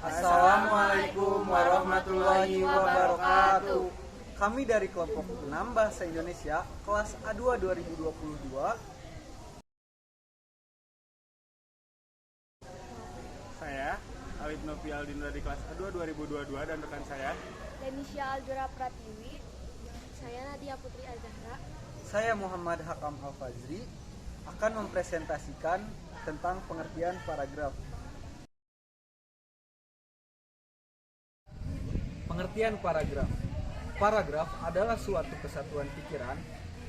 Assalamualaikum warahmatullahi wabarakatuh. Kami dari kelompok 6 Bahasa Indonesia kelas A2 2022. Saya Alif Novi Aldin dari kelas A2 2022 dan rekan saya Denisha Aljura Pratiwi. Saya Nadia Putri Azahra. Saya Muhammad Hakam Al-Fazri akan mempresentasikan tentang pengertian paragraf. Pengertian paragraf. Paragraf adalah suatu kesatuan pikiran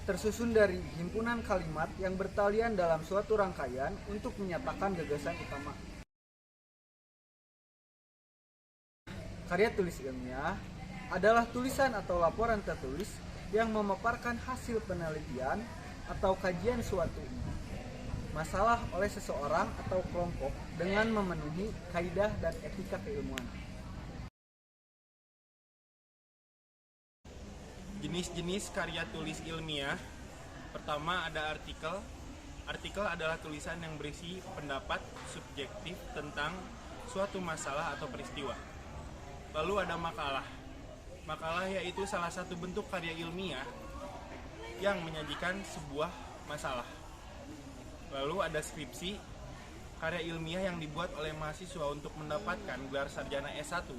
tersusun dari himpunan kalimat yang bertalian dalam suatu rangkaian untuk menyatakan gagasan utama. Karya tulis ilmiah adalah tulisan atau laporan tertulis yang memaparkan hasil penelitian atau kajian suatu masalah oleh seseorang atau kelompok dengan memenuhi kaidah dan etika keilmuan. jenis-jenis karya tulis ilmiah. Pertama ada artikel. Artikel adalah tulisan yang berisi pendapat subjektif tentang suatu masalah atau peristiwa. Lalu ada makalah. Makalah yaitu salah satu bentuk karya ilmiah yang menyajikan sebuah masalah. Lalu ada skripsi, karya ilmiah yang dibuat oleh mahasiswa untuk mendapatkan gelar sarjana S1.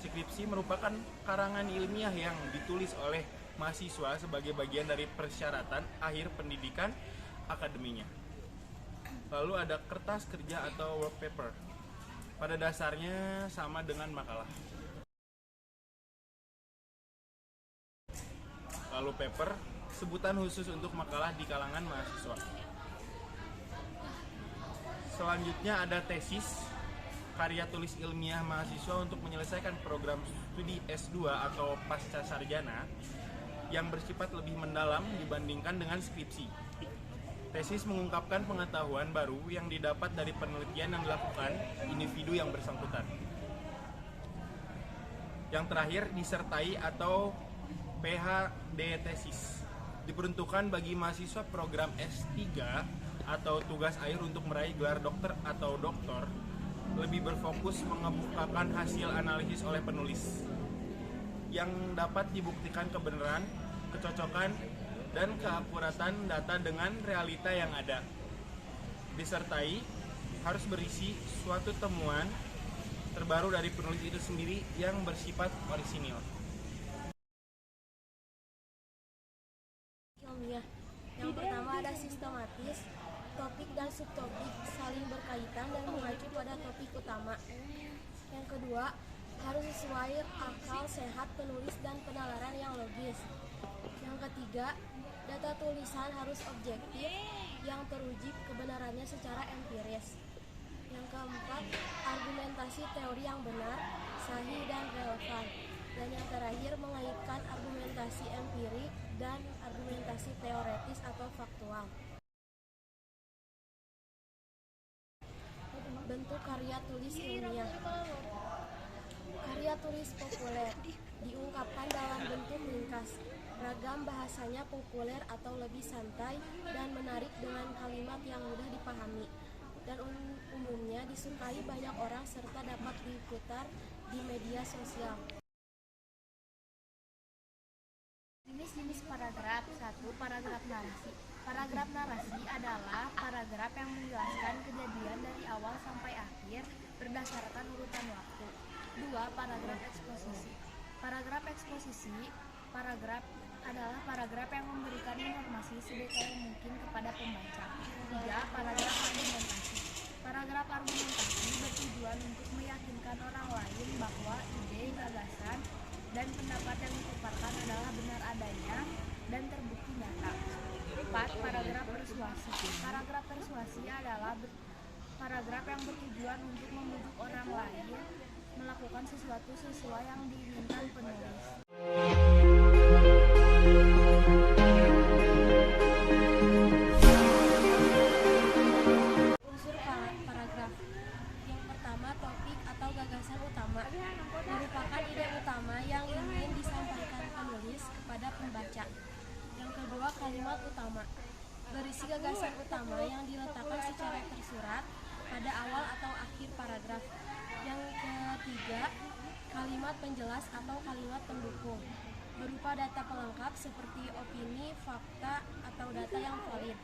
Skripsi merupakan karangan ilmiah yang ditulis oleh mahasiswa sebagai bagian dari persyaratan akhir pendidikan akademinya. Lalu ada kertas kerja atau work paper. Pada dasarnya sama dengan makalah. Lalu paper, sebutan khusus untuk makalah di kalangan mahasiswa. Selanjutnya ada tesis, karya tulis ilmiah mahasiswa untuk menyelesaikan program studi S2 atau pasca sarjana yang bersifat lebih mendalam dibandingkan dengan skripsi. Tesis mengungkapkan pengetahuan baru yang didapat dari penelitian yang dilakukan individu yang bersangkutan. Yang terakhir, disertai atau PhD tesis diperuntukkan bagi mahasiswa program S3 atau tugas akhir untuk meraih gelar dokter atau doktor, lebih berfokus mengemukakan hasil analisis oleh penulis yang dapat dibuktikan kebenaran, kecocokan, dan keakuratan data dengan realita yang ada. Disertai harus berisi suatu temuan terbaru dari penulis itu sendiri yang bersifat orisinil. Yang pertama ada sistematis, topik dan subtopik saling berkaitan dan mengacu pada topik utama. Yang kedua, harus sesuai akal sehat penulis dan penalaran yang logis. Yang ketiga, data tulisan harus objektif yang teruji kebenarannya secara empiris. Yang keempat, argumentasi teori yang benar, sahih dan relevan. Dan yang terakhir, mengaitkan argumentasi empirik dan argumentasi teoretis atau faktual. Bentuk karya tulis ilmiah. Karya tulis populer diungkapkan dalam bentuk ringkas. Ragam bahasanya populer atau lebih santai dan menarik dengan kalimat yang mudah dipahami. Dan umumnya disukai banyak orang serta dapat diputar di media sosial. Jenis-jenis paragraf. 1. Paragraf narasi. Paragraf narasi adalah paragraf yang menjelaskan kejadian dari awal sampai akhir berdasarkan urutan waktu. 2. Paragraf eksposisi. Paragraf eksposisi adalah paragraf yang memberikan informasi sedetail mungkin kepada pembaca. 3. Paragraf argumentasi. Paragraf argumentasi bertujuan untuk meyakinkan orang lain bahwa ide, gagasan, dan pendapat yang dipaparkan adalah benar adanya dan terbukti nyata. 4. Paragraf persuasi. Paragraf persuasi adalah paragraf yang bertujuan untuk membujuk orang lain melakukan sesuatu sesuai yang diinginkan penulis. Unsur paragraf. Yang pertama, topik atau gagasan utama merupakan ide utama yang ingin disampaikan penulis kepada pembaca. Yang kedua, kalimat utama berisi gagasan utama yang diletakkan secara tersurat pada awal atau akhir paragraf. Yang ketiga, kalimat penjelas atau kalimat pendukung berupa data pelengkap seperti opini, fakta, atau data yang valid.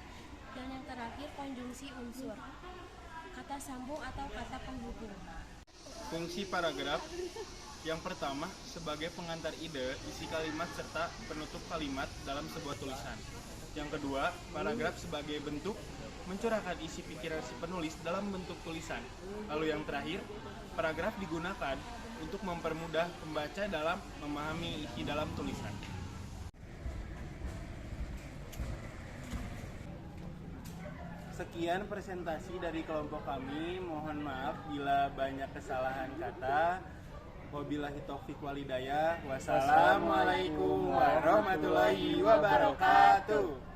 Dan yang terakhir, konjungsi unsur, kata sambung atau kata penghubung. Fungsi paragraf yang pertama sebagai pengantar ide, isi kalimat serta penutup kalimat dalam sebuah tulisan. Yang kedua, paragraf sebagai bentuk mencurahkan isi pikiran si penulis dalam bentuk tulisan. Lalu yang terakhir, paragraf digunakan untuk mempermudah pembaca dalam memahami isi dalam tulisan. Sekian presentasi dari kelompok kami. Mohon maaf bila banyak kesalahan kata. Wabillahi taufiq walhidayah. Wassalamualaikum warahmatullahi wabarakatuh.